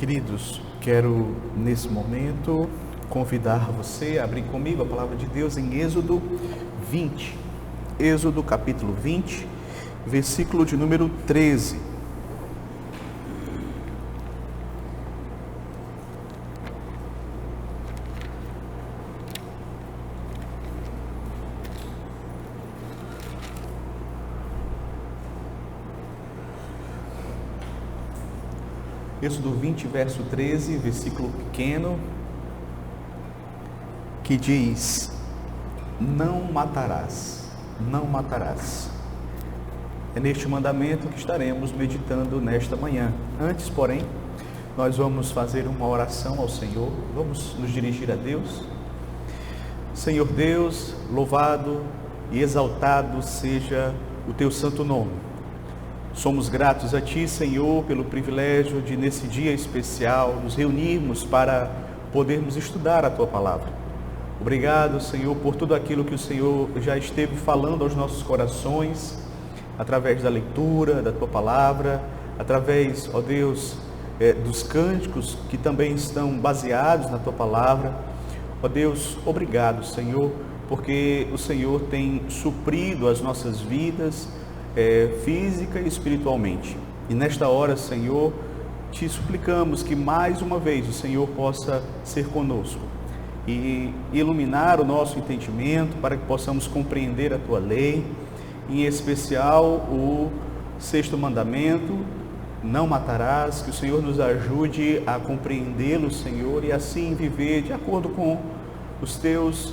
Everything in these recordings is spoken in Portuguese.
Queridos, quero nesse momento convidar você a abrir comigo a palavra de Deus em Êxodo 20. Êxodo capítulo 20, versículo de número 13. Êxodo 20, verso 13, versículo pequeno, que diz: não matarás, não matarás. É neste mandamento que estaremos meditando nesta manhã. Antes, porém, nós vamos fazer uma oração ao Senhor, vamos nos dirigir a Deus. Senhor Deus, louvado e exaltado seja o teu santo nome. Somos gratos a Ti, Senhor, pelo privilégio de, nesse dia especial, nos reunirmos para podermos estudar a Tua palavra. Obrigado, Senhor, por tudo aquilo que o Senhor já esteve falando aos nossos corações, através da leitura da Tua palavra, através, ó Deus, dos cânticos que também estão baseados na Tua palavra. Ó Deus, obrigado, Senhor, porque o Senhor tem suprido as nossas vidas, física e espiritualmente. E nesta hora, Senhor, te suplicamos que mais uma vez o Senhor possa ser conosco e iluminar o nosso entendimento para que possamos compreender a Tua lei, em especial o 6º mandamento, não matarás, que o Senhor nos ajude a compreendê-lo, Senhor, e assim viver de acordo com os Teus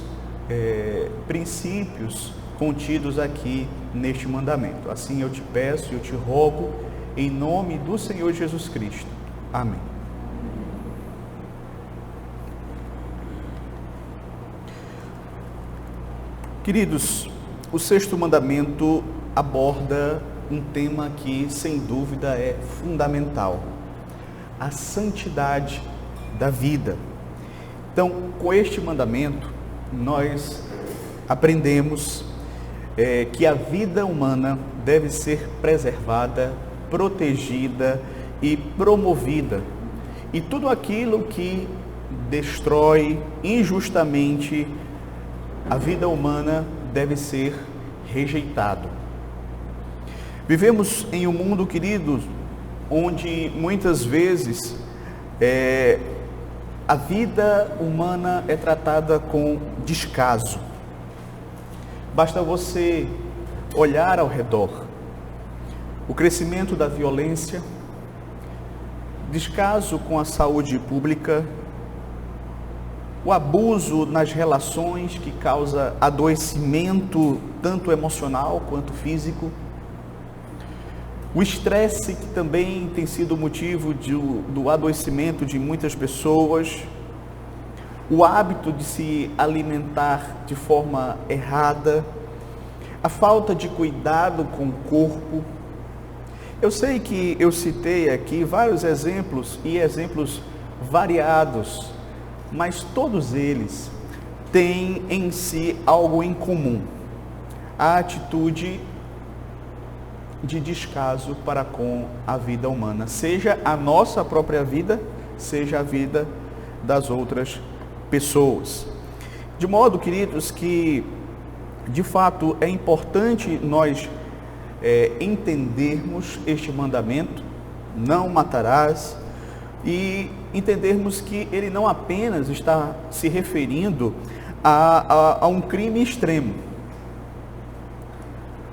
princípios contidos aqui neste mandamento. Assim eu te peço e eu te rogo, em nome do Senhor Jesus Cristo. Amém. Queridos, o 6º mandamento aborda um tema que, sem dúvida, é fundamental: a santidade da vida. Então, com este mandamento, nós aprendemos que a vida humana deve ser preservada, protegida e promovida. E tudo aquilo que destrói injustamente a vida humana deve ser rejeitado. Vivemos em um mundo, queridos, onde muitas vezes a vida humana é tratada com descaso. Basta você olhar ao redor. O crescimento da violência, descaso com a saúde pública, o abuso nas relações que causa adoecimento tanto emocional quanto físico, o estresse que também tem sido motivo do adoecimento de muitas pessoas, o hábito de se alimentar de forma errada, a falta de cuidado com o corpo. Eu sei que eu citei aqui vários exemplos e exemplos variados, mas todos eles têm em si algo em comum: a atitude de descaso para com a vida humana, seja a nossa própria vida, seja a vida das outras pessoas. De modo, queridos, que de fato é importante nós entendermos este mandamento, não matarás, e entendermos que ele não apenas está se referindo a um crime extremo,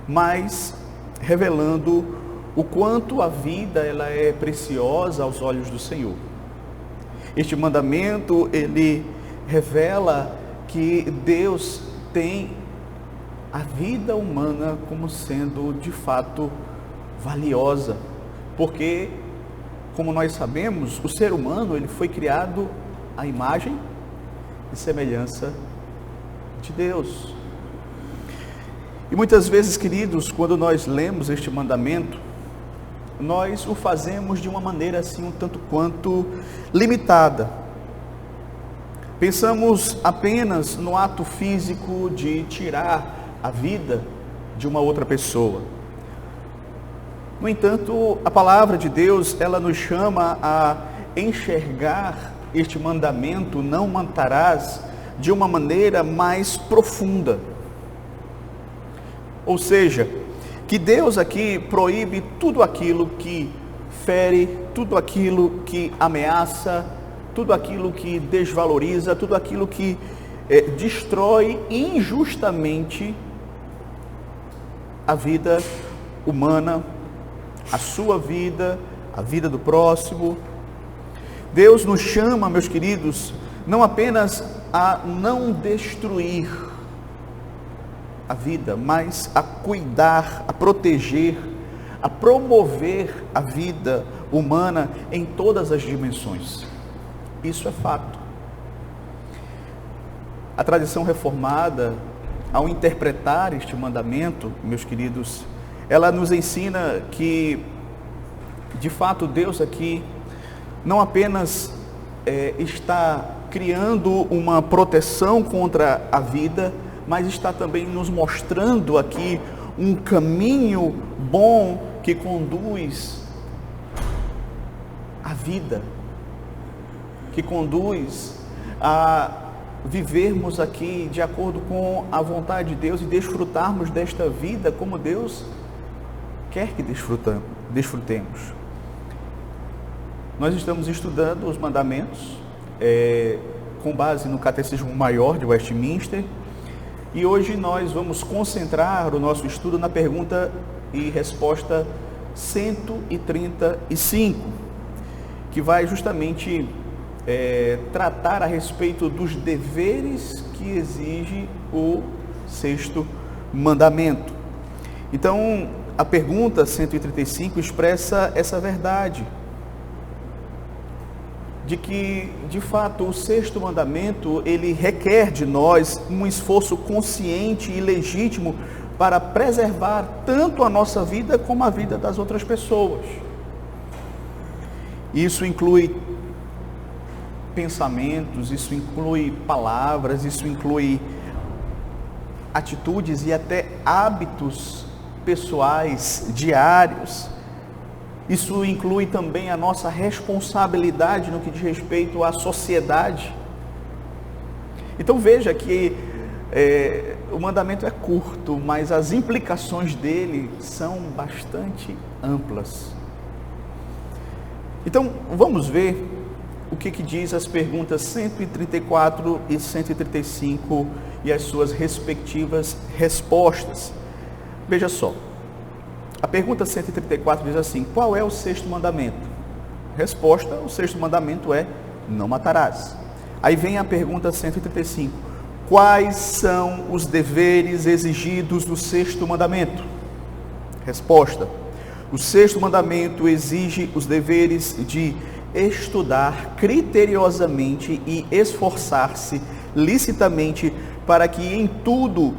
mas revelando o quanto a vida ela é preciosa aos olhos do Senhor. Este mandamento, ele revela que Deus tem a vida humana como sendo de fato valiosa, porque, como nós sabemos, o ser humano ele foi criado à imagem e semelhança de Deus. E muitas vezes, queridos, quando nós lemos este mandamento, nós o fazemos de uma maneira assim um tanto quanto limitada. Pensamos apenas no ato físico de tirar a vida de uma outra pessoa. No entanto, a palavra de Deus, ela nos chama a enxergar este mandamento, não matarás, de uma maneira mais profunda. Ou seja, que Deus aqui proíbe tudo aquilo que fere, tudo aquilo que ameaça, tudo aquilo que desvaloriza, tudo aquilo que destrói injustamente a vida humana, a sua vida, a vida do próximo. Deus nos chama, meus queridos, não apenas a não destruir a vida, mas a cuidar, a proteger, a promover a vida humana em todas as dimensões. Isso é fato. A tradição reformada, ao interpretar este mandamento, meus queridos, ela nos ensina que, de fato, Deus aqui não apenas está criando uma proteção contra a vida, mas está também nos mostrando aqui um caminho bom que conduz à vida, que conduz a vivermos aqui de acordo com a vontade de Deus e desfrutarmos desta vida como Deus quer que desfrutemos. Nós estamos estudando os mandamentos com base no Catecismo Maior de Westminster, e hoje nós vamos concentrar o nosso estudo na pergunta e resposta 135, que vai justamente tratar a respeito dos deveres que exige o sexto mandamento. Então, a pergunta 135 expressa essa verdade, de que, de fato, o sexto mandamento, ele requer de nós um esforço consciente e legítimo para preservar tanto a nossa vida como a vida das outras pessoas. Isso inclui pensamentos, isso inclui palavras, isso inclui atitudes e até hábitos pessoais diários. Isso inclui também a nossa responsabilidade no que diz respeito à sociedade. Então veja que o mandamento é curto, mas as implicações dele são bastante amplas. Então vamos ver o que diz as perguntas 134 e 135 e as suas respectivas respostas. Veja só. A pergunta 134 diz assim: qual é o sexto mandamento? Resposta: o sexto mandamento é: não matarás. Aí vem a pergunta 135: quais são os deveres exigidos do sexto mandamento? Resposta: o sexto mandamento exige os deveres de estudar criteriosamente e esforçar-se licitamente para que em tudo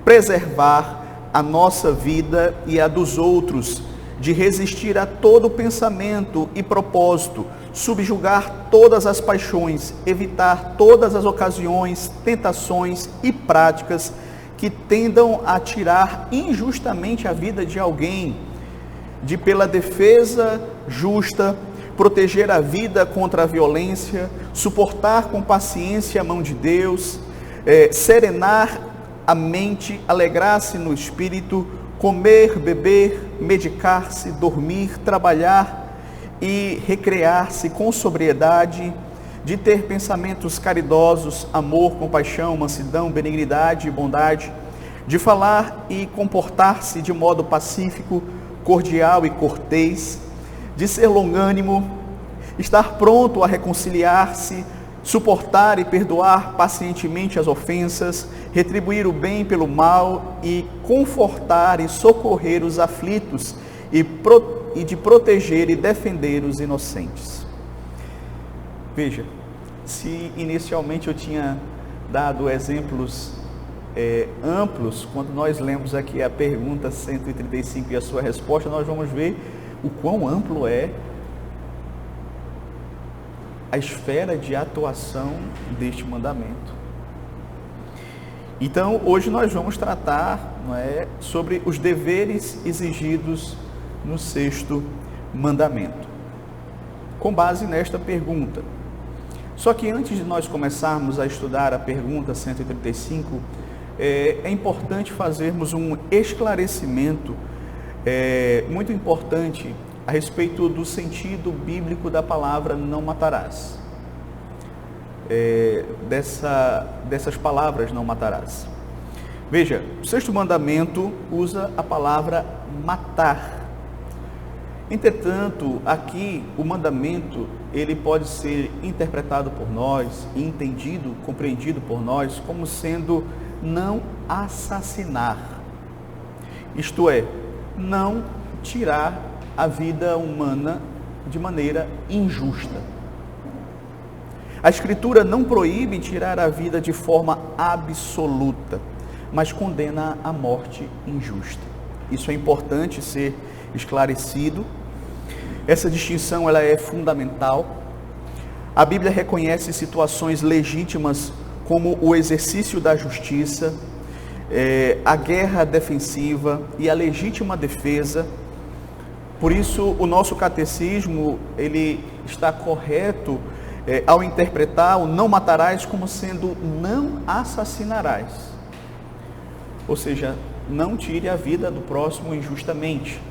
preservar a nossa vida e a dos outros, de resistir a todo pensamento e propósito, subjugar todas as paixões, evitar todas as ocasiões, tentações e práticas que tendam a tirar injustamente a vida de alguém, de pela defesa justa, proteger a vida contra a violência, suportar com paciência a mão de Deus, serenar a mente, alegrar-se no espírito, comer, beber, medicar-se, dormir, trabalhar e recrear-se com sobriedade, de ter pensamentos caridosos, amor, compaixão, mansidão, benignidade e bondade, de falar e comportar-se de modo pacífico, cordial e cortês, de ser longânimo, estar pronto a reconciliar-se, suportar e perdoar pacientemente as ofensas, retribuir o bem pelo mal e confortar e socorrer os aflitos e de proteger e defender os inocentes. Veja, se inicialmente eu tinha dado exemplos amplos, quando nós lemos aqui a pergunta 135 e a sua resposta, nós vamos ver o quão amplo é a esfera de atuação deste mandamento. Então, hoje nós vamos tratar, sobre os deveres exigidos no sexto mandamento. com base nesta pergunta. Só que antes de nós começarmos a estudar a pergunta 135, é importante fazermos um esclarecimento muito importante a respeito do sentido bíblico da palavra não matarás. Dessas palavras não matarás. Veja, o sexto mandamento usa a palavra matar. Entretanto, aqui o mandamento, ele pode ser interpretado por nós, entendido, compreendido por nós, como sendo não assassinar. Isto é, não tirar a vida humana de maneira injusta. A Escritura não proíbe tirar a vida de forma absoluta, mas condena a morte injusta. Isso é importante ser esclarecido. Essa distinção ela é fundamental. A Bíblia reconhece situações legítimas como o exercício da justiça, a guerra defensiva e a legítima defesa. Por isso, o nosso catecismo ele está correto ao interpretar o não matarás como sendo não assassinarás. Ou seja, não tire a vida do próximo injustamente.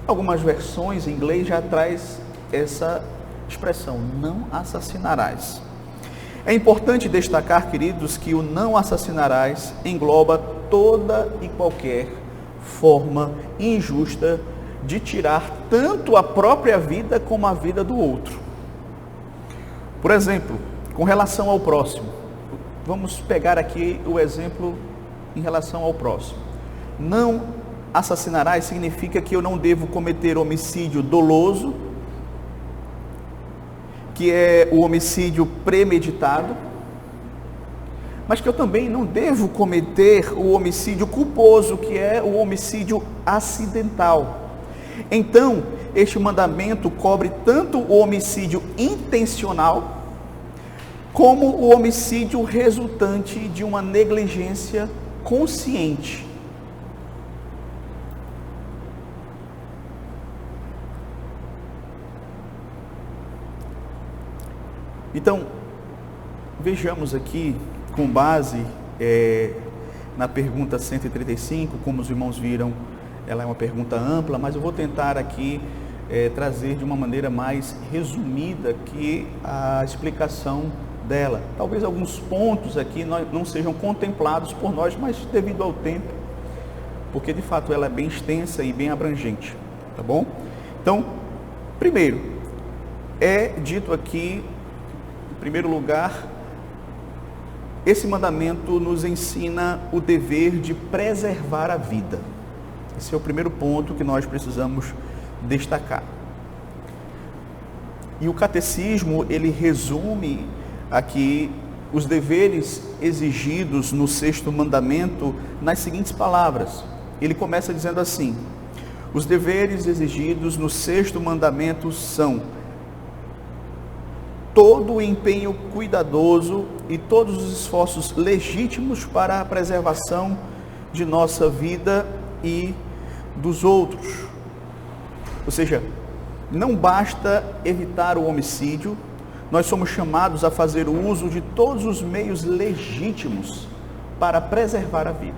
Algumas versões em inglês já traz essa expressão, não assassinarás. É importante destacar, queridos, que o não assassinarás engloba toda e qualquer forma injusta de tirar tanto a própria vida como a vida do outro. Por exemplo, com relação ao próximo, vamos pegar aqui o exemplo em relação ao próximo. Não assassinarás significa que eu não devo cometer homicídio doloso, que é o homicídio premeditado, mas que eu também não devo cometer o homicídio culposo, que é o homicídio acidental. Então, este mandamento cobre tanto o homicídio intencional, como o homicídio resultante de uma negligência consciente. Então, vejamos aqui, com base na pergunta 135, como os irmãos viram, ela é uma pergunta ampla, mas eu vou tentar aqui trazer de uma maneira mais resumida que a explicação dela. Talvez alguns pontos aqui não sejam contemplados por nós, mas devido ao tempo, porque de fato ela é bem extensa e bem abrangente, tá bom? Então, primeiro, é dito aqui, em primeiro lugar, esse mandamento nos ensina o dever de preservar a vida. Esse é o primeiro ponto que nós precisamos destacar. E o catecismo, ele resume aqui os deveres exigidos no sexto mandamento nas seguintes palavras. Ele começa dizendo assim: os deveres exigidos no sexto mandamento são todo o empenho cuidadoso e todos os esforços legítimos para a preservação de nossa vida e dos outros. Ou seja, não basta evitar o homicídio, nós somos chamados a fazer o uso de todos os meios legítimos para preservar a vida.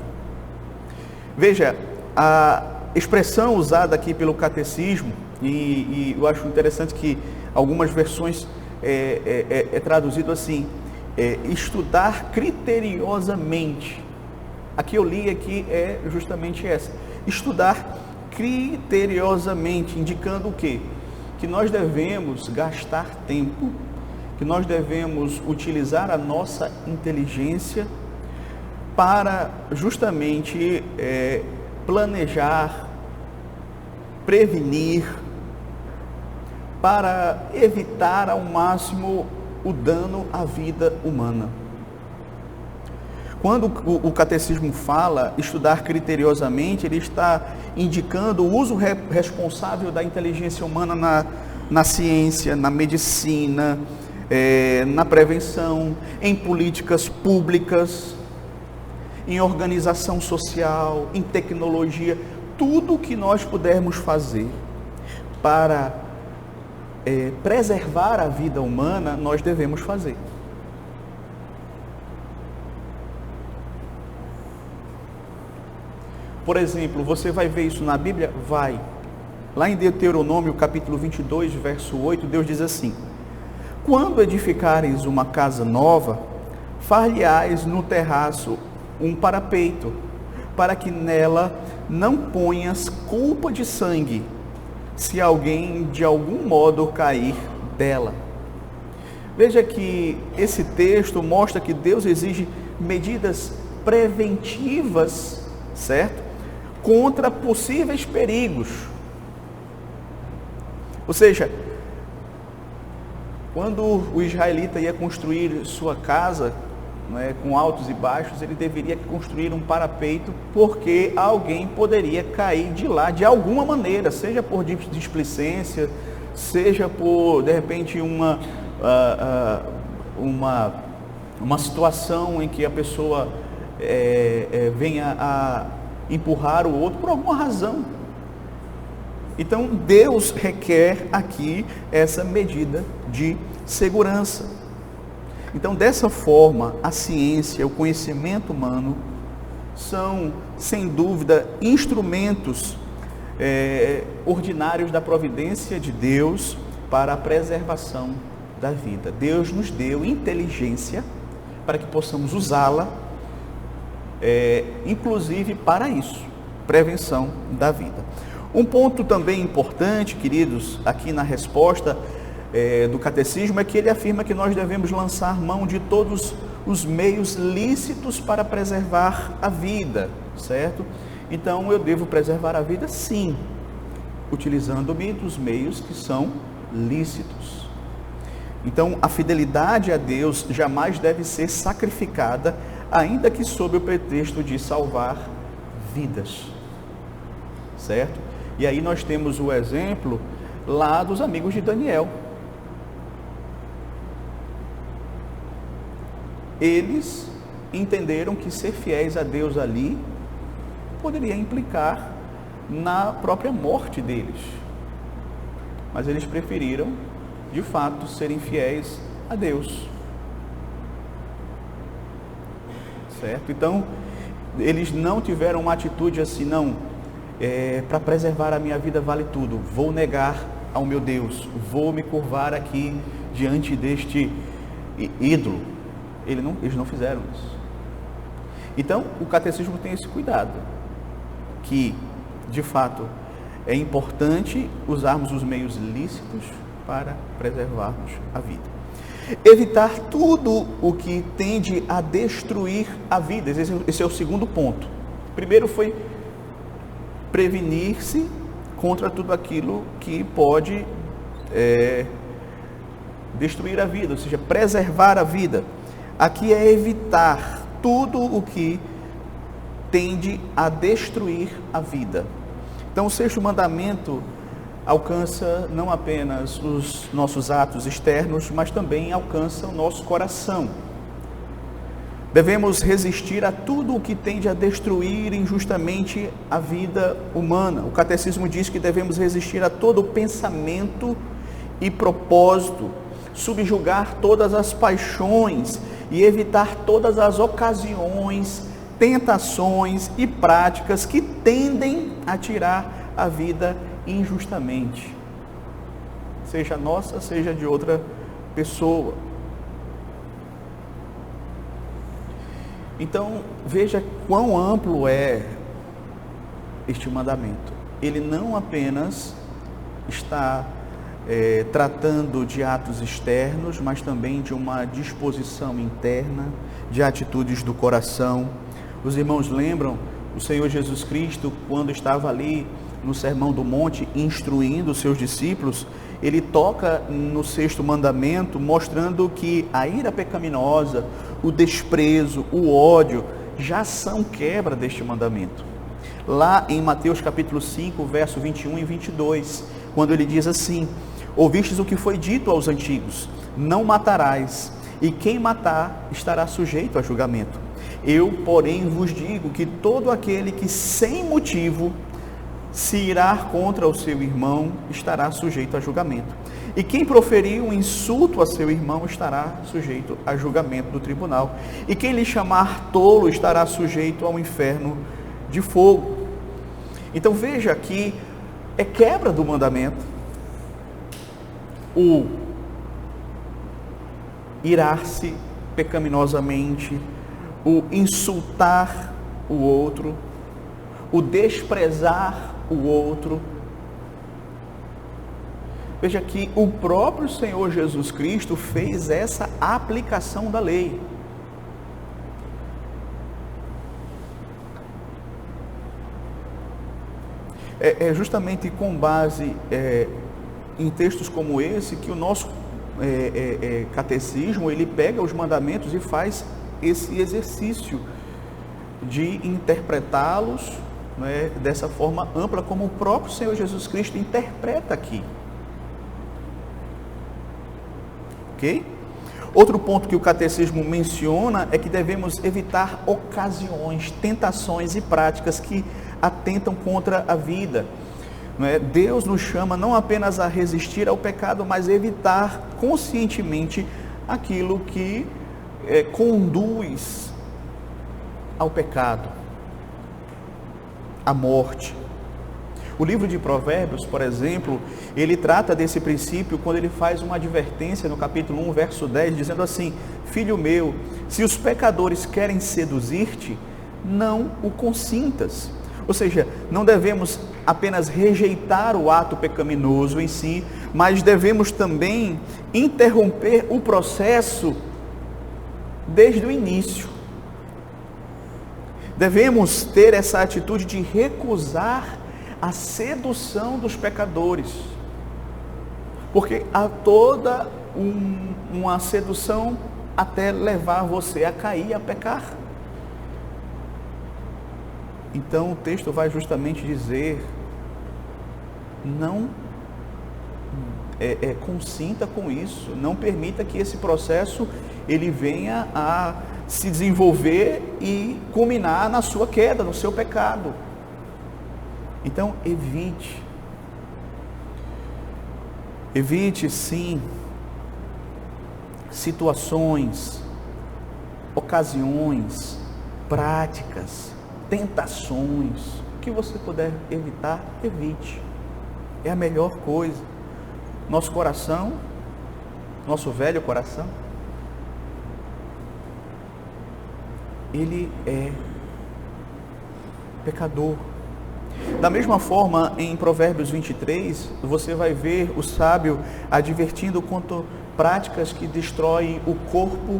Veja, a expressão usada aqui pelo catecismo, e eu acho interessante que algumas versões é traduzido assim, estudar criteriosamente. Aqui eu li aqui é justamente essa, estudar criteriosamente, indicando o quê? Que nós devemos gastar tempo, que nós devemos utilizar a nossa inteligência para justamente planejar, prevenir, para evitar ao máximo o dano à vida humana. Quando o catecismo fala estudar criteriosamente, ele está indicando o uso responsável da inteligência humana na ciência, na medicina, na prevenção, em políticas públicas, em organização social, em tecnologia, tudo o que nós pudermos fazer para preservar a vida humana, nós devemos fazer. Por exemplo, você vai ver isso na Bíblia? Vai. Lá em Deuteronômio, capítulo 22, verso 8, Deus diz assim: quando edificares uma casa nova, far-lhe-ás no terraço um parapeito, para que nela não ponhas culpa de sangue, se alguém de algum modo cair dela. Veja que esse texto mostra que Deus exige medidas preventivas, certo? Contra possíveis perigos. Ou seja, quando o israelita ia construir sua casa, né, com altos e baixos, ele deveria construir um parapeito, porque alguém poderia cair de lá de alguma maneira, seja por displicência, seja por, de repente, uma situação em que a pessoa venha a empurrar o outro por alguma razão. Então Deus requer aqui essa medida de segurança. Então, dessa forma, a ciência, o conhecimento humano são, sem dúvida, instrumentos ordinários da providência de Deus para a preservação da vida. Deus nos deu inteligência para que possamos usá-la, inclusive para isso, prevenção da vida. Um ponto também importante, queridos, aqui na resposta do catecismo, é que ele afirma que nós devemos lançar mão de todos os meios lícitos para preservar a vida, certo? Então, eu devo preservar a vida, sim, utilizando-me dos meios que são lícitos. Então, a fidelidade a Deus jamais deve ser sacrificada, ainda que sob o pretexto de salvar vidas, certo? E aí nós temos o exemplo lá dos amigos de Daniel. Eles entenderam que ser fiéis a Deus ali poderia implicar na própria morte deles. Mas eles preferiram, de fato, serem fiéis a Deus. Certo? Então, eles não tiveram uma atitude assim, não, para preservar a minha vida vale tudo, vou negar ao meu Deus, vou me curvar aqui diante deste ídolo. Eles não fizeram isso. Então, o catecismo tem esse cuidado, que, de fato, é importante usarmos os meios lícitos para preservarmos a vida. Evitar tudo o que tende a destruir a vida. Esse é o segundo ponto. Primeiro foi prevenir-se contra tudo aquilo que pode destruir a vida, ou seja, preservar a vida. Aqui é evitar tudo o que tende a destruir a vida. Então, o sexto mandamento alcança não apenas os nossos atos externos, mas também alcança o nosso coração. Devemos resistir a tudo o que tende a destruir injustamente a vida humana. O catecismo diz que devemos resistir a todo pensamento e propósito, subjugar todas as paixões e evitar todas as ocasiões, tentações e práticas que tendem a tirar a vida injustamente, seja nossa, seja de outra pessoa. Então, veja quão amplo é este mandamento. Ele não apenas está tratando de atos externos, mas também de uma disposição interna, de atitudes do coração. Os irmãos lembram o Senhor Jesus Cristo, quando estava ali no Sermão do Monte, instruindo os seus discípulos, ele toca no sexto mandamento, mostrando que a ira pecaminosa, o desprezo, o ódio, já são quebra deste mandamento. Lá em Mateus capítulo 5, verso 21 e 22, quando ele diz assim: ouvistes o que foi dito aos antigos, não matarás, e quem matar estará sujeito a julgamento. Eu, porém, vos digo que todo aquele que sem motivo se irá contra o seu irmão estará sujeito a julgamento. E quem proferir um insulto a seu irmão estará sujeito a julgamento do tribunal. E quem lhe chamar tolo estará sujeito ao inferno de fogo. Então veja que é quebra do mandamento o irar-se pecaminosamente, o insultar o outro, o desprezar o outro. Veja que o próprio Senhor Jesus Cristo fez essa aplicação da lei. É justamente com base em textos como esse que o nosso catecismo, ele pega os mandamentos e faz esse exercício de interpretá-los, né, dessa forma ampla como o próprio Senhor Jesus Cristo interpreta aqui. Ok? Outro ponto que o catecismo menciona é que devemos evitar ocasiões, tentações e práticas que atentam contra a vida. Não é? Deus nos chama não apenas a resistir ao pecado, mas a evitar conscientemente aquilo que conduz ao pecado, à morte. O livro de Provérbios, por exemplo, ele trata desse princípio quando ele faz uma advertência no capítulo 1, verso 10, dizendo assim: filho meu, se os pecadores querem seduzir-te, não o consintas. Ou seja, não devemos apenas rejeitar o ato pecaminoso em si, mas devemos também interromper o processo desde o início. Devemos ter essa atitude de recusar a sedução dos pecadores, porque há toda uma sedução até levar você a cair, a pecar. Então o texto vai justamente dizer: não consinta com isso, não permita que esse processo ele venha a se desenvolver e culminar na sua queda, no seu pecado. Então evite sim situações, ocasiões, práticas, tentações. O que você puder evitar, evite. É a melhor coisa. Nosso coração, nosso velho coração, ele é pecador. Da mesma forma, em Provérbios 23, você vai ver o sábio advertindo quanto práticas que destroem o corpo,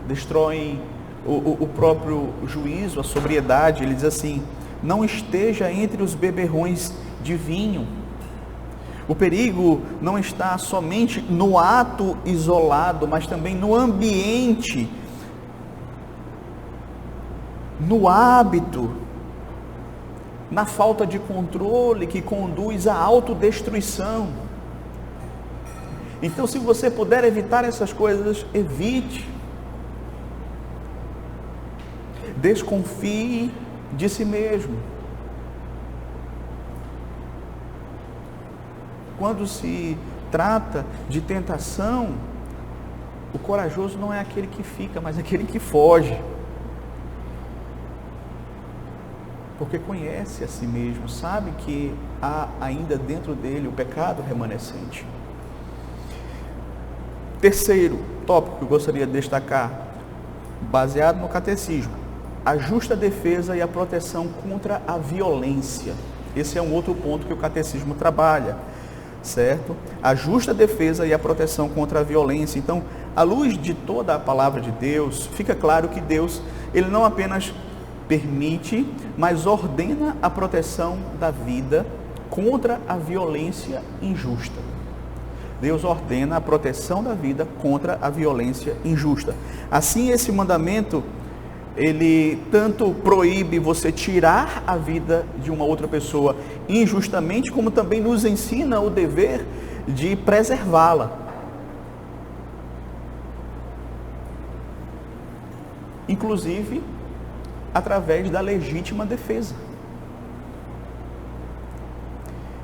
destroem o próprio juízo, a sobriedade. Ele diz assim: não esteja entre os beberrões de vinho. O perigo não está somente no ato isolado, mas também no ambiente, no hábito, na falta de controle que conduz à autodestruição. Então, se você puder evitar essas coisas, evite. Desconfie de si mesmo. Quando se trata de tentação, o corajoso não é aquele que fica, mas aquele que foge. Porque conhece a si mesmo, sabe que há ainda dentro dele o pecado remanescente. Terceiro tópico que eu gostaria de destacar, baseado no catecismo: a justa defesa e a proteção contra a violência. Esse é um outro ponto que o catecismo trabalha, certo? A justa defesa e a proteção contra a violência. Então, à luz de toda a palavra de Deus, fica claro que Deus, ele não apenas permite, mas ordena a proteção da vida contra a violência injusta. Deus ordena a proteção da vida contra a violência injusta. Assim, esse mandamento, ele tanto proíbe você tirar a vida de uma outra pessoa injustamente, como também nos ensina o dever de preservá-la. Inclusive, através da legítima defesa.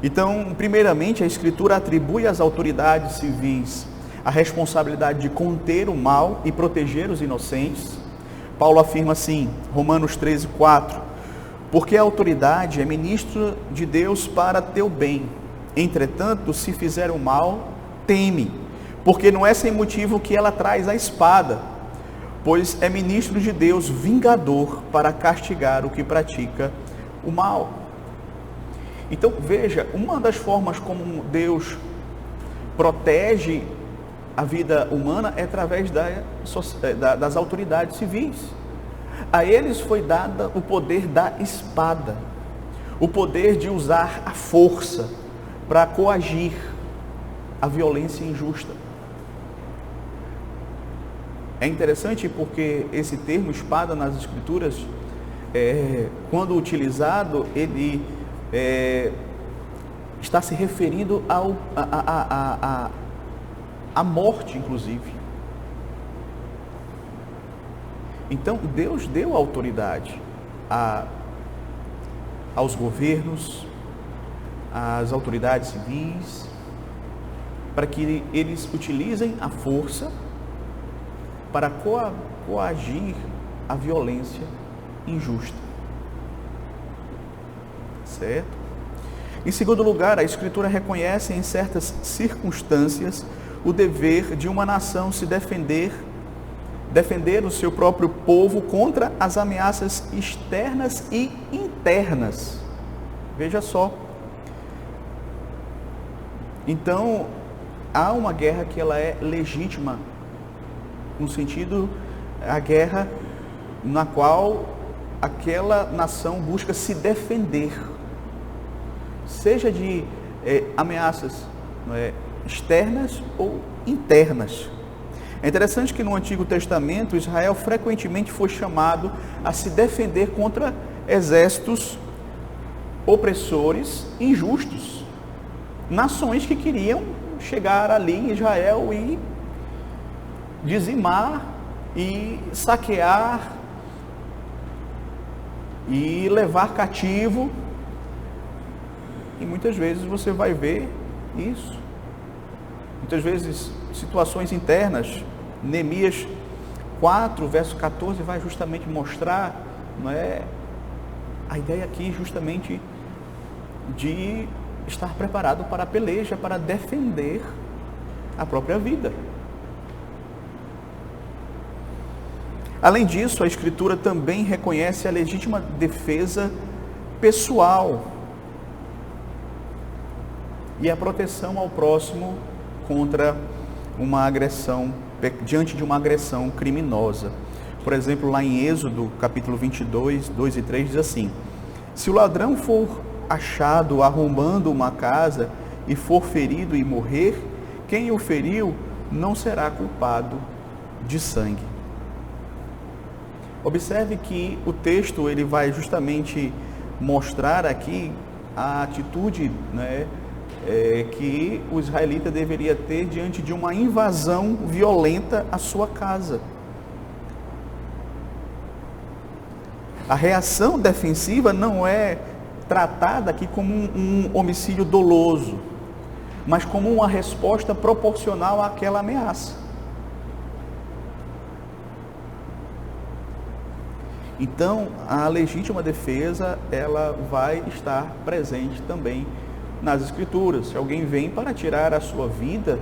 Então, primeiramente, a Escritura atribui às autoridades civis a responsabilidade de conter o mal e proteger os inocentes. Paulo afirma assim, Romanos 13:4, porque a autoridade é ministro de Deus para teu bem. Entretanto, se fizer o mal, teme, porque não é sem motivo que ela traz a espada, pois é ministro de Deus vingador para castigar o que pratica o mal. Então veja, uma das formas como Deus protege a vida humana é através das autoridades civis. A eles foi dado o poder da espada, o poder de usar a força para coagir a violência injusta. É interessante porque esse termo espada nas Escrituras, quando utilizado, ele está se referindo à morte, inclusive. Então, Deus deu autoridade aos governos, às autoridades civis, para que eles utilizem a força para coagir a violência injusta. Certo? Em segundo lugar, a Escritura reconhece em certas circunstâncias o dever de uma nação se defender o seu próprio povo contra as ameaças externas e internas. Veja só. Então, há uma guerra que ela é legítima, no sentido, a guerra na qual aquela nação busca se defender, seja de ameaças externas ou internas. É interessante que no Antigo Testamento, Israel frequentemente foi chamado a se defender contra exércitos opressores injustos, nações que queriam chegar ali em Israel e dizimar e saquear e levar cativo. E muitas vezes você vai ver isso. Muitas vezes situações internas. Neemias 4, verso 14 vai justamente mostrar, não é, a ideia aqui justamente de estar preparado para a peleja, para defender a própria vida. Além disso, a Escritura também reconhece a legítima defesa pessoal e a proteção ao próximo contra uma agressão, diante de uma agressão criminosa. Por exemplo, lá em Êxodo, capítulo 22, 2 e 3, diz assim: se o ladrão for achado arrombando uma casa e for ferido e morrer, quem o feriu não será culpado de sangue. Observe que o texto ele vai justamente mostrar aqui a atitude, né, que o israelita deveria ter diante de uma invasão violenta à sua casa. A reação defensiva não é tratada aqui como um homicídio doloso, mas como uma resposta proporcional àquela ameaça. Então, a legítima defesa, ela vai estar presente também nas Escrituras. Se alguém vem para tirar a sua vida,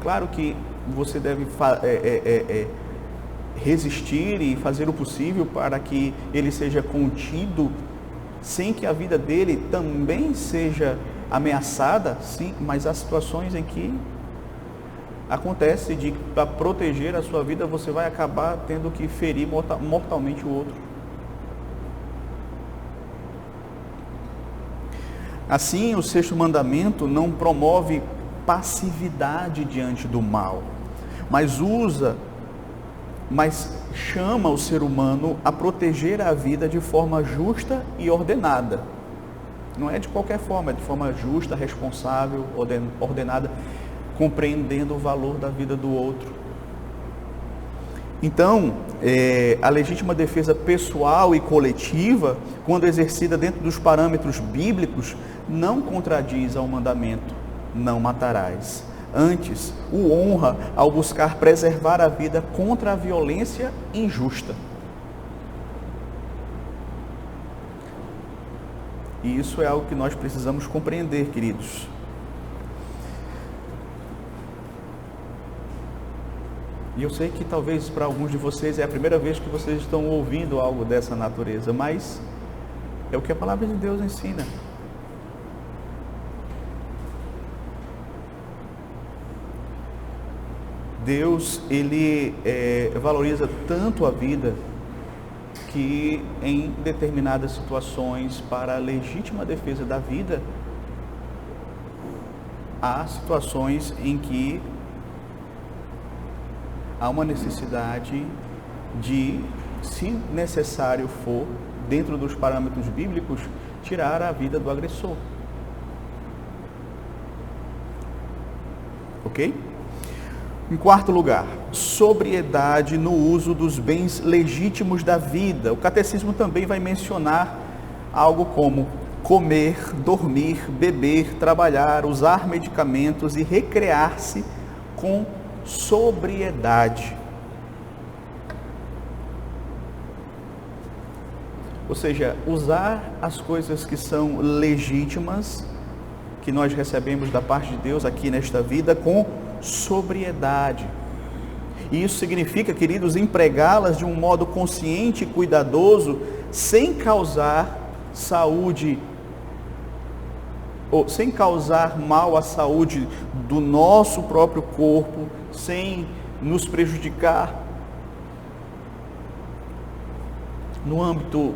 claro que você deve resistir e fazer o possível para que ele seja contido, sem que a vida dele também seja ameaçada, sim, mas há situações em que acontece de, para proteger a sua vida, você vai acabar tendo que ferir mortalmente o outro. Assim, o sexto mandamento não promove passividade diante do mal, mas chama o ser humano a proteger a vida de forma justa e ordenada. Não é de qualquer forma, é de forma justa, responsável, ordenada, compreendendo o valor da vida do outro. Então, a legítima defesa pessoal e coletiva, quando exercida dentro dos parâmetros bíblicos, não contradiz ao mandamento, não matarás. Antes, o honra ao buscar preservar a vida contra a violência injusta. E isso é algo que nós precisamos compreender, queridos. E eu sei que talvez para alguns de vocês é a primeira vez que vocês estão ouvindo algo dessa natureza, mas é o que a palavra de Deus ensina. Deus, Ele valoriza tanto a vida que em determinadas situações, para a legítima defesa da vida, há situações em que há uma necessidade de, se necessário for, dentro dos parâmetros bíblicos, tirar a vida do agressor. Ok? Em quarto lugar, sobriedade no uso dos bens legítimos da vida. O catecismo também vai mencionar algo como comer, dormir, beber, trabalhar, usar medicamentos e recrear-se com sobriedade. Ou seja, usar as coisas que são legítimas, que nós recebemos da parte de Deus aqui nesta vida, com sobriedade. E isso significa, queridos, empregá-las de um modo consciente e cuidadoso, sem causar sem causar mal à saúde do nosso próprio corpo, sem nos prejudicar no âmbito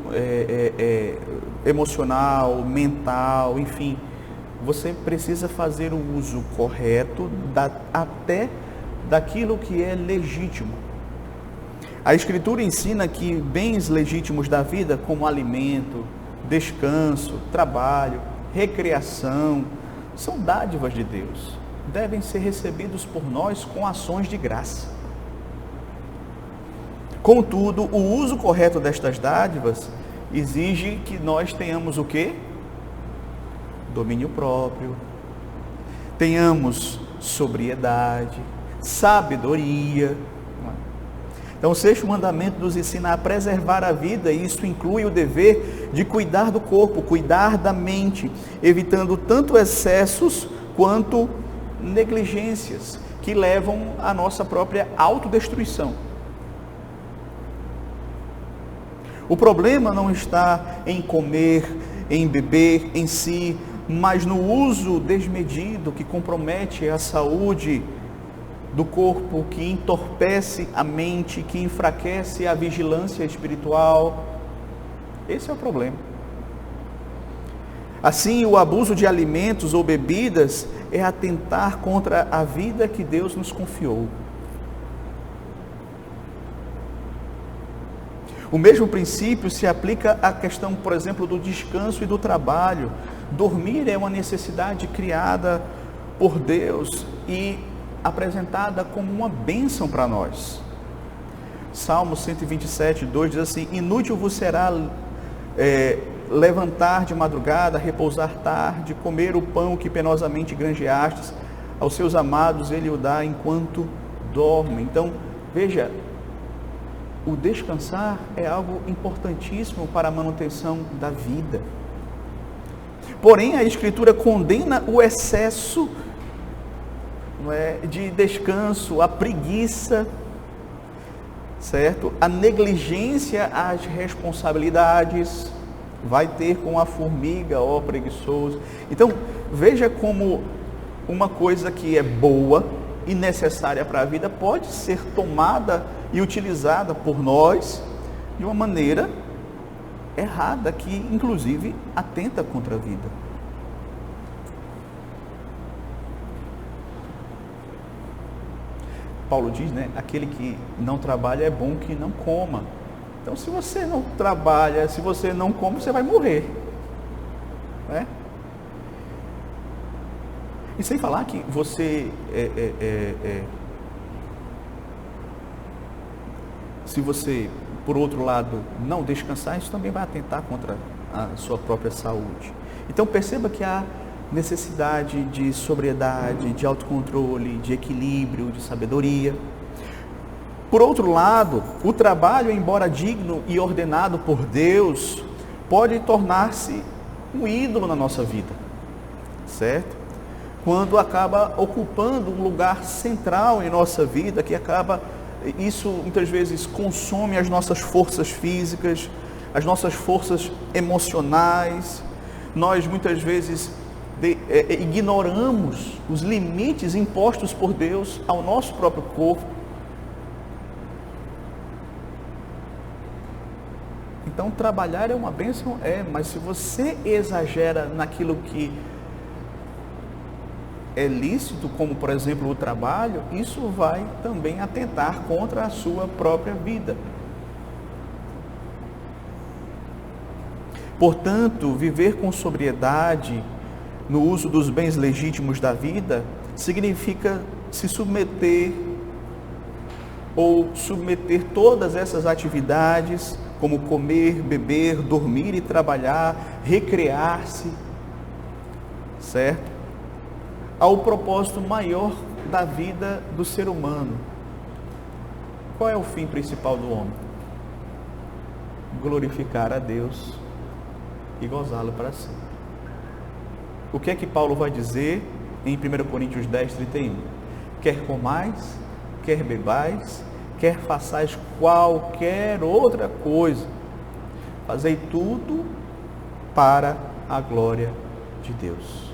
emocional, mental, enfim. Você precisa fazer o uso correto até daquilo que é legítimo. A Escritura ensina que bens legítimos da vida, como alimento, descanso, trabalho, recreação, são dádivas de Deus. Devem ser recebidos por nós com ações de graça. Contudo, o uso correto destas dádivas exige que nós tenhamos o quê? Domínio próprio, tenhamos sobriedade, sabedoria. Então, o sexto mandamento nos ensina a preservar a vida, e isso inclui o dever de cuidar do corpo, cuidar da mente, evitando tanto excessos quanto negligências que levam à nossa própria autodestruição. O problema não está em comer, em beber em si, mas no uso desmedido que compromete a saúde do corpo, que entorpece a mente, que enfraquece a vigilância espiritual. Esse é o problema. Assim, o abuso de alimentos ou bebidas é atentar contra a vida que Deus nos confiou. O mesmo princípio se aplica à questão, por exemplo, do descanso e do trabalho. Dormir é uma necessidade criada por Deus e apresentada como uma bênção para nós. Salmo 127, 2 diz assim: inútil vos será levantar de madrugada, repousar tarde, comer o pão que penosamente granjeastes, aos seus amados ele o dá enquanto dorme. Então, veja, o descansar é algo importantíssimo para a manutenção da vida. Porém, a Escritura condena o excesso de descanso, a preguiça, certo? A negligência às responsabilidades. Vai ter com a formiga, ó preguiçoso. Então, veja como uma coisa que é boa e necessária para a vida pode ser tomada e utilizada por nós de uma maneira errada, que inclusive atenta contra a vida. Paulo diz, aquele que não trabalha é bom que não coma. Então, se você não trabalha, se você não come, você vai morrer. E sem falar que você se você, por outro lado, não descansar, isso também vai atentar contra a sua própria saúde. Então perceba que há necessidade de sobriedade, de autocontrole, de equilíbrio, de sabedoria. Por outro lado, o trabalho, embora digno e ordenado por Deus, pode tornar-se um ídolo na nossa vida, certo? Quando acaba ocupando um lugar central em nossa vida, isso muitas vezes consome as nossas forças físicas, as nossas forças emocionais. Nós muitas vezes ignoramos os limites impostos por Deus ao nosso próprio corpo. Então trabalhar é uma bênção, mas se você exagera naquilo que é lícito, como por exemplo o trabalho, isso vai também atentar contra a sua própria vida. Portanto, viver com sobriedade no uso dos bens legítimos da vida significa se submeter todas essas atividades, como comer, beber, dormir e trabalhar, recrear-se, certo? Ao propósito maior da vida do ser humano. Qual é o fim principal do homem? Glorificar a Deus e gozá-lo para si. O que é que Paulo vai dizer em 1 Coríntios 10, 31? Quer comais, quer bebais, quer façais qualquer outra coisa, fazei tudo para a glória de Deus.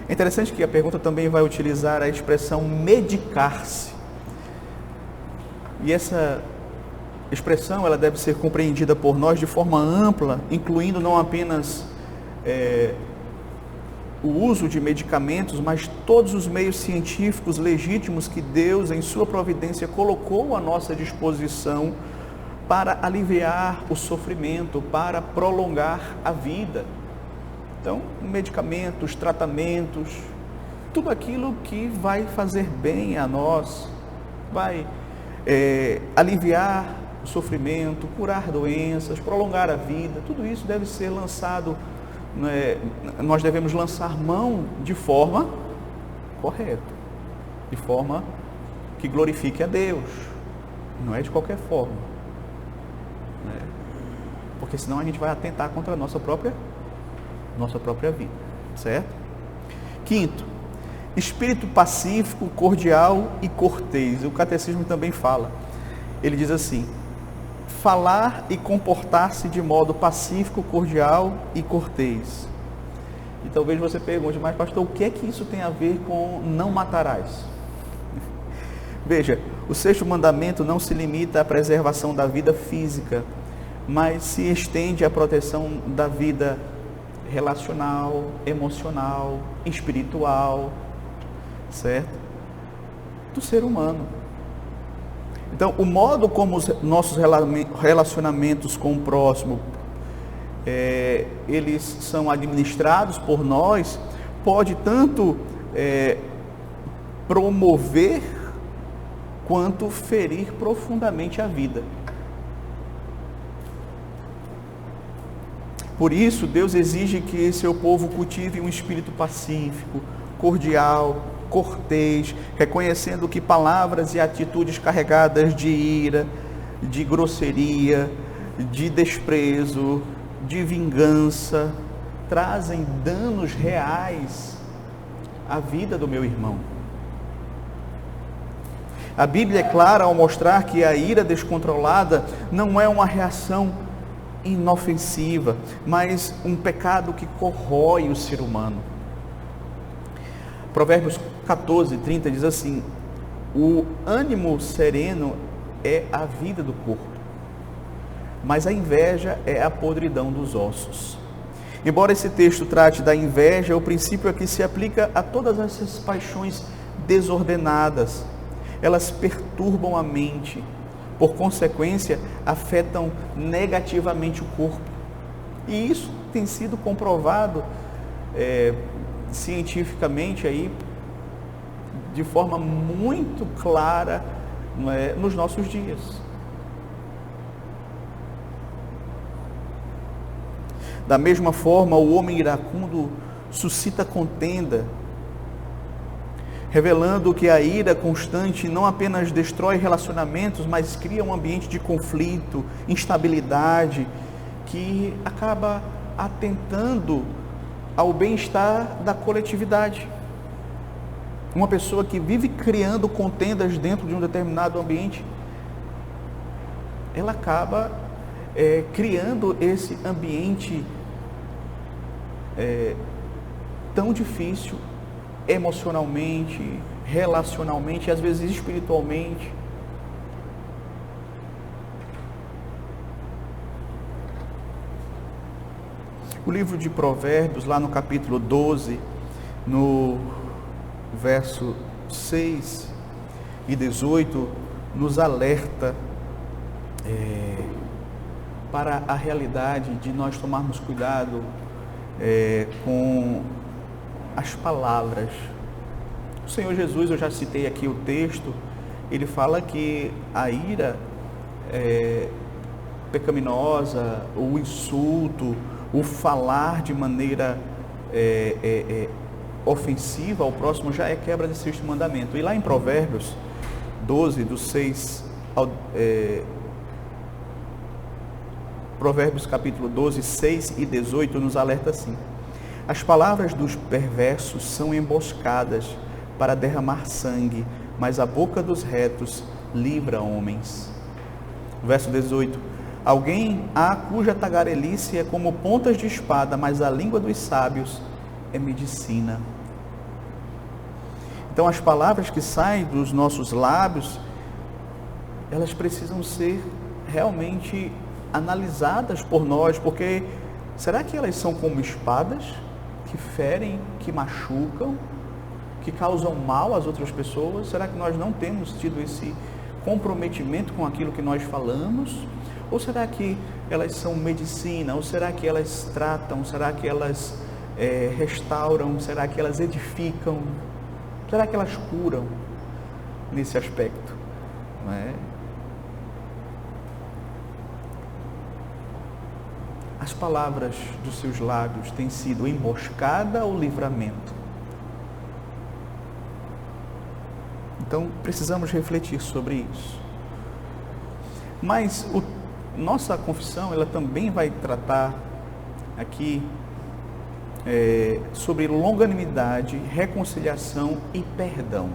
É interessante que a pergunta também vai utilizar a expressão medicar-se. E essa expressão ela deve ser compreendida por nós de forma ampla, incluindo não apenas o uso de medicamentos, mas todos os meios científicos legítimos que Deus, em sua providência, colocou à nossa disposição para aliviar o sofrimento, para prolongar a vida. Então, medicamentos, tratamentos, tudo aquilo que vai fazer bem a nós, vai aliviar o sofrimento, curar doenças, prolongar a vida, tudo isso deve ser lançado, nós devemos lançar mão de forma correta, de forma que glorifique a Deus, não é de qualquer forma, porque senão a gente vai atentar contra a nossa própria vida, certo? Quinto, espírito pacífico, cordial e cortês. O catecismo também fala, ele diz assim: falar e comportar-se de modo pacífico, cordial e cortês. E talvez você pergunte, mas pastor, o que é que isso tem a ver com não matarás? Veja, o sexto mandamento não se limita à preservação da vida física, mas se estende à proteção da vida relacional, emocional, espiritual, certo? Do ser humano. Então, o modo como os nossos relacionamentos com o próximo, eles são administrados por nós, pode tanto promover, quanto ferir profundamente a vida. Por isso, Deus exige que seu povo cultive um espírito pacífico, cordial, cortês, reconhecendo que palavras e atitudes carregadas de ira, de grosseria, de desprezo, de vingança, trazem danos reais à vida do meu irmão. A Bíblia é clara ao mostrar que a ira descontrolada não é uma reação inofensiva, mas um pecado que corrói o ser humano. Provérbios 14, 30 diz assim: o ânimo sereno é a vida do corpo, mas a inveja é a podridão dos ossos. Embora esse texto trate da inveja, o princípio aqui se aplica a todas essas paixões desordenadas. Elas perturbam a mente, por consequência, afetam negativamente o corpo. E isso tem sido comprovado cientificamente aí, de forma muito clara não é, nos nossos dias. Da mesma forma, o homem iracundo suscita contenda, revelando que a ira constante não apenas destrói relacionamentos, mas cria um ambiente de conflito, instabilidade, que acaba atentando ao bem-estar da coletividade. Uma pessoa que vive criando contendas dentro de um determinado ambiente, ela acaba criando esse ambiente tão difícil emocionalmente, relacionalmente e às vezes espiritualmente. O livro de Provérbios, lá no capítulo 12, no verso 6 e 18, nos alerta para a realidade de nós tomarmos cuidado com as palavras. O Senhor Jesus, eu já citei aqui o texto, ele fala que a ira pecaminosa, o insulto, o falar de maneira ofensiva ao próximo já é quebra desse sexto mandamento. E lá em Provérbios 12, do 6 ao... Provérbios capítulo 12, 6 e 18 nos alerta assim: as palavras dos perversos são emboscadas para derramar sangue, mas a boca dos retos livra homens. Verso 18: alguém há cuja tagarelice é como pontas de espada, mas a língua dos sábios é medicina. Então as palavras que saem dos nossos lábios, elas precisam ser realmente analisadas por nós, porque será que elas são como espadas que ferem, que machucam, que causam mal às outras pessoas? Será que nós não temos tido esse comprometimento com aquilo que nós falamos? Ou será que elas são medicina? Ou será que elas tratam? Será que elas restauram? Será que elas edificam? Será que elas curam nesse aspecto? Não é? As palavras dos seus lábios têm sido emboscada ou livramento? Então, precisamos refletir sobre isso. Mas nossa confissão, ela também vai tratar aqui sobre longanimidade, reconciliação e perdão.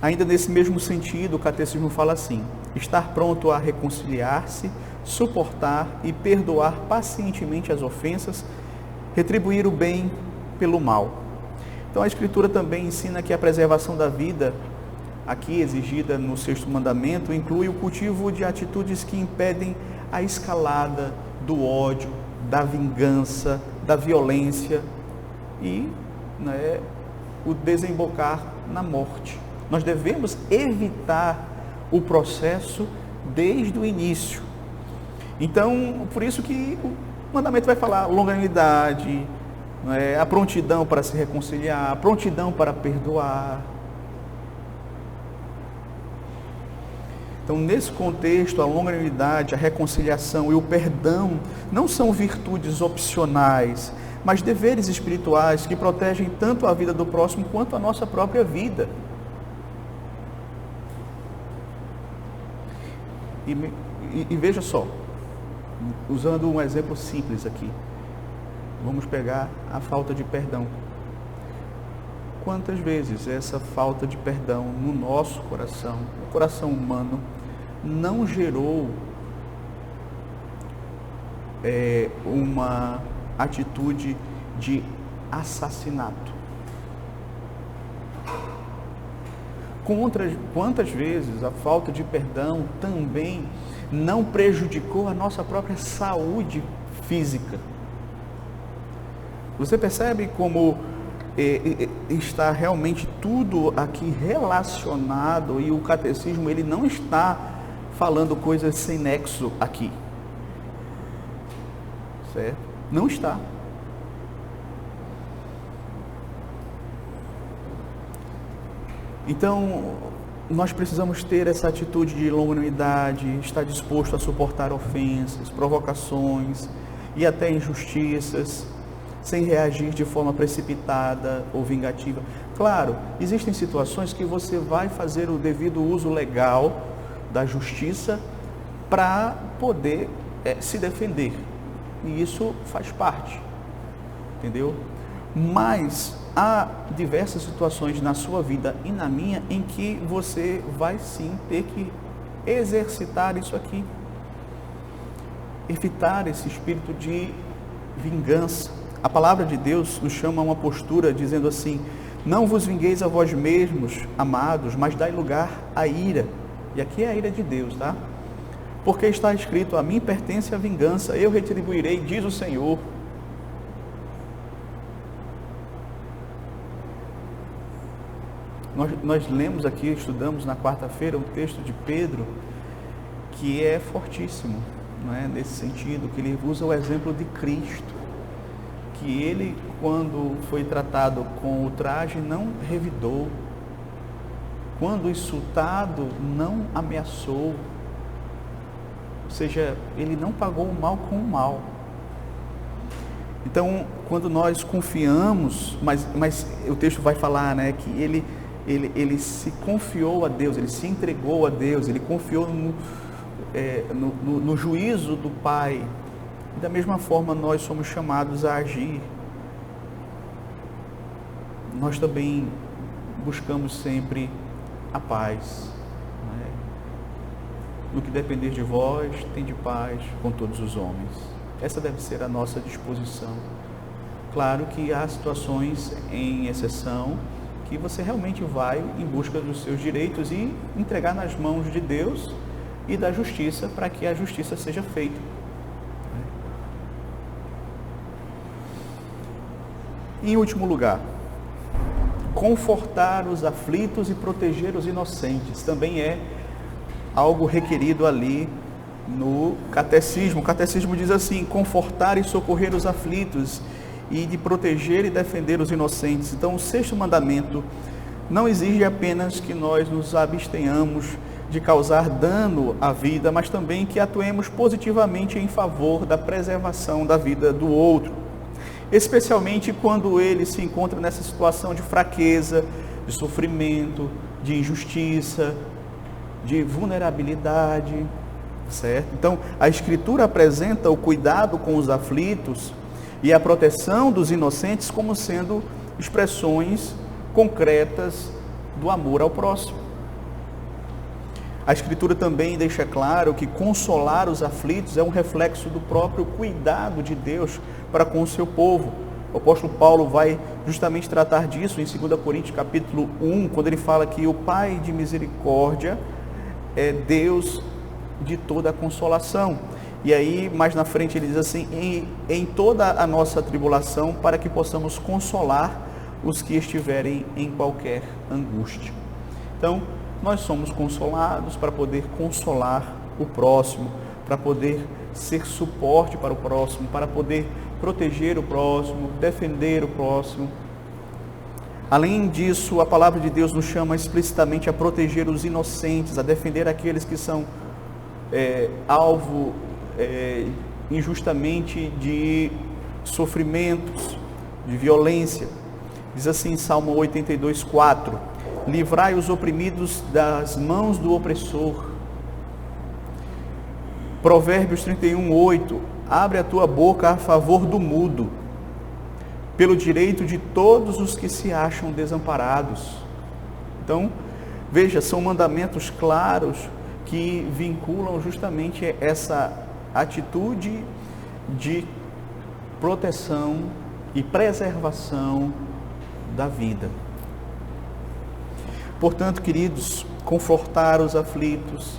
Ainda nesse mesmo sentido, o catecismo fala assim: estar pronto a reconciliar-se, suportar e perdoar pacientemente as ofensas, retribuir o bem pelo mal. Então a Escritura também ensina que a preservação da vida, aqui exigida no sexto mandamento, inclui o cultivo de atitudes que impedem a escalada do ódio, da vingança, da violência e o desembocar na morte. Nós devemos evitar o processo desde o início. Então, por isso que o mandamento vai falar longanimidade, a prontidão para se reconciliar, a prontidão para perdoar. Então, nesse contexto, a longanimidade, a reconciliação e o perdão não são virtudes opcionais, mas deveres espirituais que protegem tanto a vida do próximo quanto a nossa própria vida. E veja só, usando um exemplo simples aqui, vamos pegar a falta de perdão. Quantas vezes essa falta de perdão no nosso coração, no coração humano, não gerou uma atitude de assassinato? Quantas vezes a falta de perdão também não prejudicou a nossa própria saúde física? Você percebe como está realmente tudo aqui relacionado, e o catecismo ele não está falando coisas sem nexo aqui, certo? Não está. Então, nós precisamos ter essa atitude de longanimidade, estar disposto a suportar ofensas, provocações e até injustiças, sem reagir de forma precipitada ou vingativa. Claro, existem situações que você vai fazer o devido uso legal da justiça para poder se defender. E isso faz parte, entendeu? Mas há diversas situações na sua vida e na minha em que você vai sim ter que exercitar isso aqui. Evitar esse espírito de vingança. A palavra de Deus nos chama a uma postura dizendo assim: não vos vingueis a vós mesmos, amados, mas dai lugar à ira. E aqui é a ira de Deus, tá? Porque está escrito: a mim pertence a vingança, eu retribuirei, diz o Senhor. Nós lemos aqui, estudamos na quarta-feira um texto de Pedro que é fortíssimo, não é? Nesse sentido, que ele usa o exemplo de Cristo, que ele, quando foi tratado com ultraje, não revidou, quando insultado, não ameaçou, ou seja, ele não pagou o mal com o mal. Então, quando nós confiamos, mas o texto vai falar, né, que ele se confiou a Deus, ele se entregou a Deus, ele confiou no juízo do Pai. E da mesma forma nós somos chamados a agir. Nós também buscamos sempre a paz. Não é? No que depender de vós, tende paz com todos os homens. Essa deve ser a nossa disposição. Claro que há situações em exceção que você realmente vai em busca dos seus direitos e entregar nas mãos de Deus e da justiça para que a justiça seja feita. Em último lugar, confortar os aflitos e proteger os inocentes também é algo requerido ali no catecismo. O catecismo diz assim: confortar e socorrer os aflitos e de proteger e defender os inocentes. Então, o sexto mandamento não exige apenas que nós nos abstenhamos de causar dano à vida, mas também que atuemos positivamente em favor da preservação da vida do outro, especialmente quando ele se encontra nessa situação de fraqueza, de sofrimento, de injustiça, de vulnerabilidade, certo? Então, a Escritura apresenta o cuidado com os aflitos e a proteção dos inocentes como sendo expressões concretas do amor ao próximo. A Escritura também deixa claro que consolar os aflitos é um reflexo do próprio cuidado de Deus para com o seu povo. O apóstolo Paulo vai justamente tratar disso em 2 Coríntios capítulo 1, quando ele fala que o Pai de misericórdia é Deus de toda a consolação. E aí, mais na frente, ele diz assim: em toda a nossa tribulação, para que possamos consolar os que estiverem em qualquer angústia. Então, nós somos consolados para poder consolar o próximo, para poder ser suporte para o próximo, para poder proteger o próximo, defender o próximo. Além disso, a palavra de Deus nos chama explicitamente a proteger os inocentes, a defender aqueles que são alvo injustamente de sofrimentos, de violência. Diz assim em Salmo 82:4: livrai os oprimidos das mãos do opressor. Provérbios 31:8: abre a tua boca a favor do mudo, pelo direito de todos os que se acham desamparados. Então, veja, são mandamentos claros que vinculam justamente essa atitude de proteção e preservação da vida. Portanto, queridos, confortar os aflitos,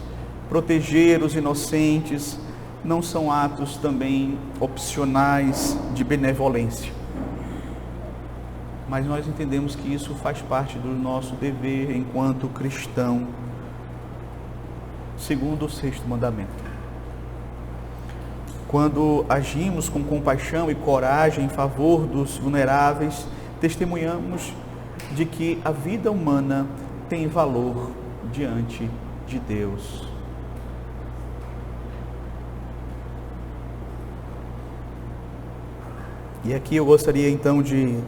proteger os inocentes, não são atos também opcionais de benevolência. Mas nós entendemos que isso faz parte do nosso dever enquanto cristão, segundo o sexto mandamento. Quando agimos com compaixão e coragem em favor dos vulneráveis, testemunhamos de que a vida humana tem valor diante de Deus. E aqui eu gostaria então de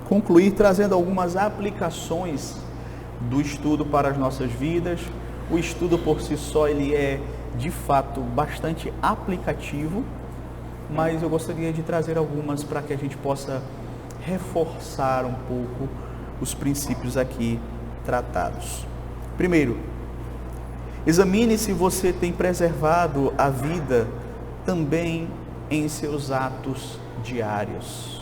concluir trazendo algumas aplicações do estudo para as nossas vidas. O estudo por si só, ele é de fato bastante aplicativo, mas eu gostaria de trazer algumas para que a gente possa reforçar um pouco os princípios aqui tratados. Primeiro, examine se você tem preservado a vida também em seus atos diários.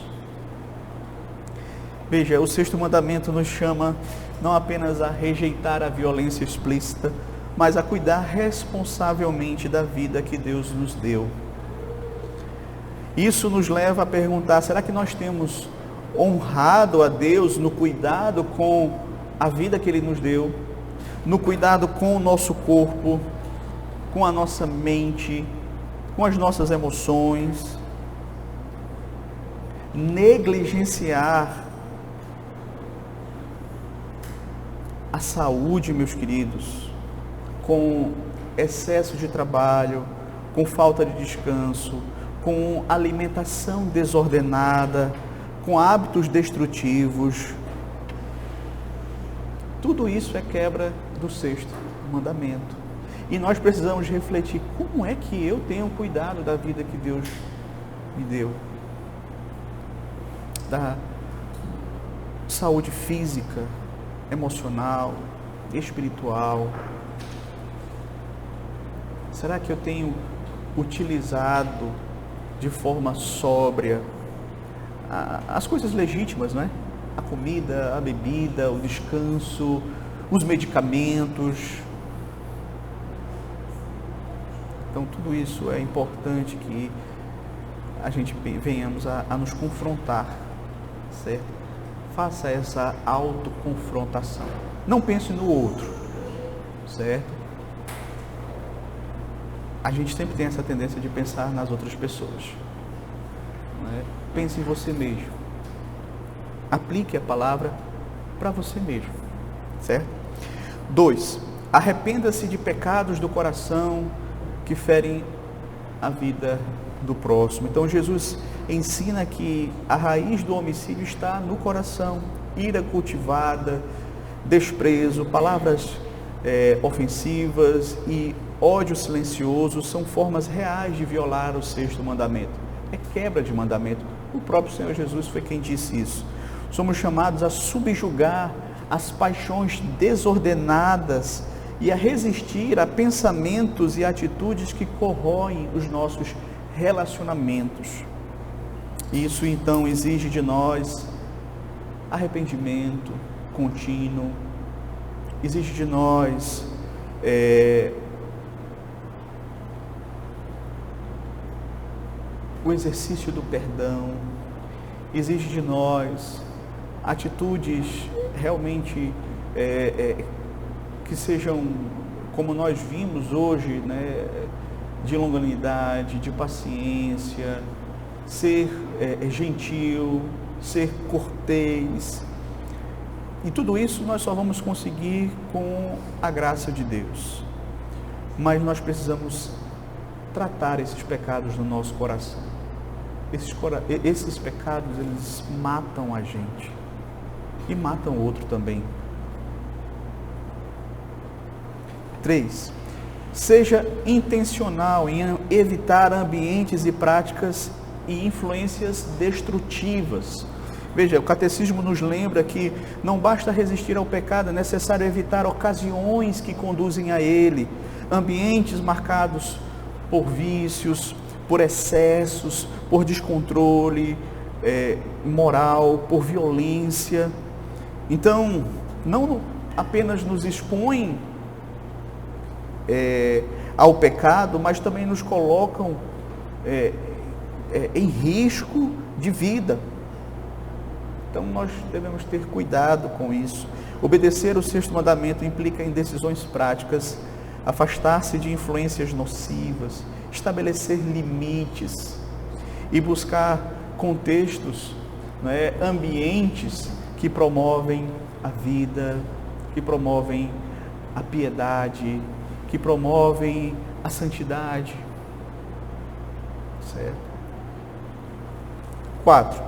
Veja, o sexto mandamento nos chama não apenas a rejeitar a violência explícita, mas a cuidar responsavelmente da vida que Deus nos deu. Isso nos leva a perguntar, será que nós temos honrado a Deus no cuidado com a vida que Ele nos deu, no cuidado com o nosso corpo, com a nossa mente, com as nossas emoções? Negligenciar a saúde, meus queridos, com excesso de trabalho, com falta de descanso, com alimentação desordenada, com hábitos destrutivos, tudo isso é quebra do sexto mandamento. E nós precisamos refletir, como é que eu tenho cuidado da vida que Deus me deu? Da saúde física, emocional, espiritual. Será que eu tenho utilizado de forma sóbria as coisas legítimas, não é? A comida, a bebida, o descanso, os medicamentos? Então tudo isso é importante que a gente venhamos a nos confrontar, certo? Faça essa autoconfrontação. Não pense no outro, certo? A gente sempre tem essa tendência de pensar nas outras pessoas, né? Pense em você mesmo. Aplique a palavra para você mesmo, certo? 2. Arrependa-se de pecados do coração que ferem a vida do próximo. Então Jesus ensina que a raiz do homicídio está no coração. Ira cultivada, desprezo, palavras ofensivas e ódio silencioso são formas reais de violar o sexto mandamento. É quebra de mandamento. O próprio Senhor Jesus foi quem disse isso. Somos chamados a subjugar as paixões desordenadas e a resistir a pensamentos e atitudes que corroem os nossos relacionamentos. Isso então exige de nós arrependimento contínuo, exige de nós o exercício do perdão, exige de nós atitudes realmente que sejam, como nós vimos hoje, né, de longanimidade, de paciência, ser gentil, ser cortês. E tudo isso nós só vamos conseguir com a graça de Deus. Mas nós precisamos tratar esses pecados no nosso coração. Esses pecados, eles matam a gente e matam o outro também. 3. Seja intencional em evitar ambientes e práticas e influências destrutivas. Veja, o catecismo nos lembra que não basta resistir ao pecado, é necessário evitar ocasiões que conduzem a ele, ambientes marcados por vícios, por excessos, por descontrole moral, por violência. Então, não apenas nos expõe ao pecado, mas também nos colocam em risco de vida. Então nós devemos ter cuidado com isso. Obedecer o sexto mandamento implica em decisões práticas, afastar-se de influências nocivas, estabelecer limites e buscar contextos, ambientes que promovem a vida, que promovem a piedade, que promovem a santidade. Certo? 4.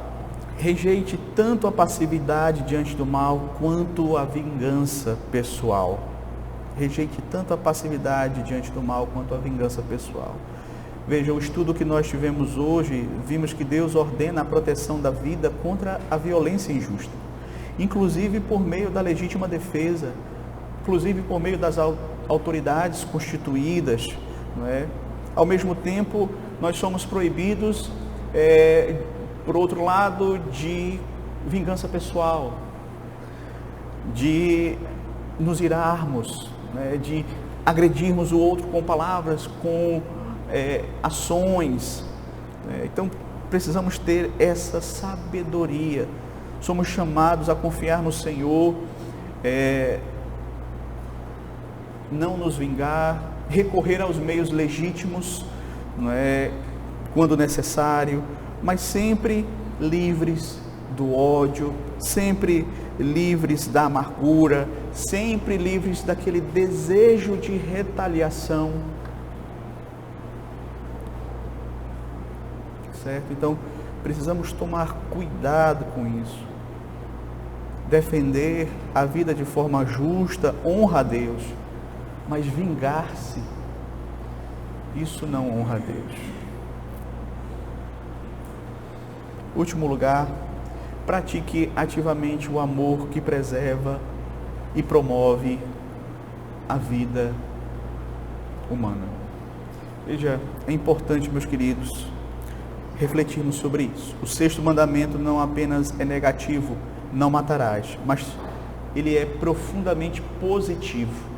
Rejeite tanto a passividade diante do mal, quanto a vingança pessoal. Rejeite tanto a passividade diante do mal, quanto a vingança pessoal. Veja, o estudo que nós tivemos hoje, vimos que Deus ordena a proteção da vida contra a violência injusta, inclusive por meio da legítima defesa, inclusive por meio das autoridades constituídas, não é? Ao mesmo tempo, nós somos proibidos, por outro lado, de vingança pessoal, de nos irarmos, né? De agredirmos o outro com palavras, com ações. Então, precisamos ter essa sabedoria. Somos chamados a confiar no Senhor, não nos vingar, recorrer aos meios legítimos, não é, quando necessário, mas sempre livres do ódio, sempre livres da amargura, sempre livres daquele desejo de retaliação. Certo? Então, precisamos tomar cuidado com isso. Defender a vida de forma justa honra a Deus, mas vingar-se, isso não honra a Deus. Último lugar, pratique ativamente o amor que preserva e promove a vida humana. Veja, é importante, meus queridos, refletirmos sobre isso. O 6º mandamento não apenas é negativo, não matarás, mas ele é profundamente positivo.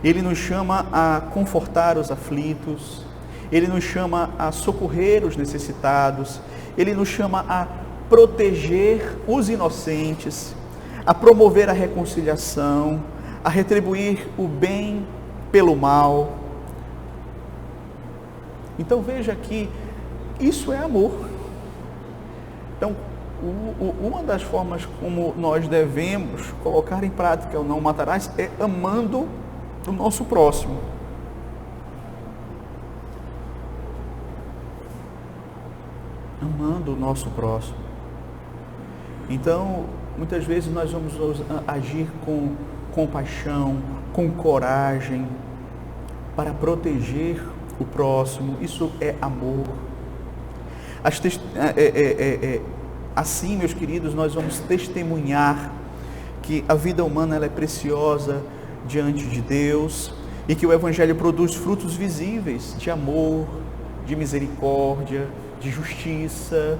Ele nos chama a confortar os aflitos, ele nos chama a socorrer os necessitados, ele nos chama a proteger os inocentes, a promover a reconciliação, a retribuir o bem pelo mal. Então veja que isso é amor. Então, uma das formas como nós devemos colocar em prática o não matarás é amando o nosso próximo. Amando o nosso próximo. Então, muitas vezes nós vamos agir com compaixão, com coragem, para proteger o próximo. Isso é amor. Assim, meus queridos, nós vamos testemunhar que a vida humana ela é preciosa diante de Deus e que o Evangelho produz frutos visíveis de amor, de misericórdia, de justiça,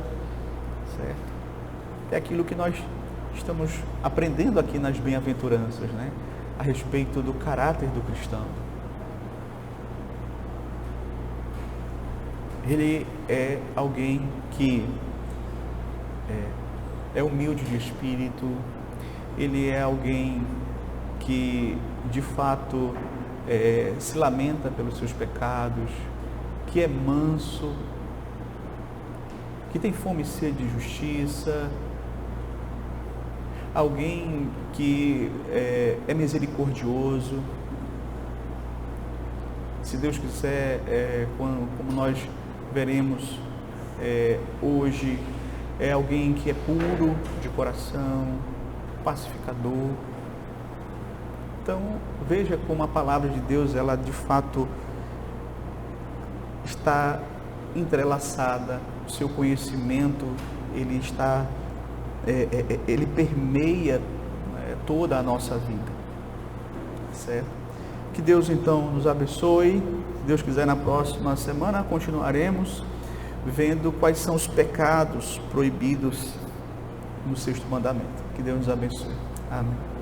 certo? É aquilo que nós estamos aprendendo aqui nas bem-aventuranças, né? A respeito do caráter do cristão. Ele é alguém que é humilde de espírito, ele é alguém que de fato se lamenta pelos seus pecados, que é manso, que tem fome e sede de justiça, alguém que é misericordioso. Se Deus quiser, como nós veremos hoje, é alguém que é puro de coração, pacificador. Então, veja como a palavra de Deus, ela de fato está entrelaçada, o seu conhecimento, ele está, ele permeia toda a nossa vida, certo? Que Deus então nos abençoe. Se Deus quiser, na próxima semana continuaremos vendo quais são os pecados proibidos no 6º mandamento. Que Deus nos abençoe. Amém.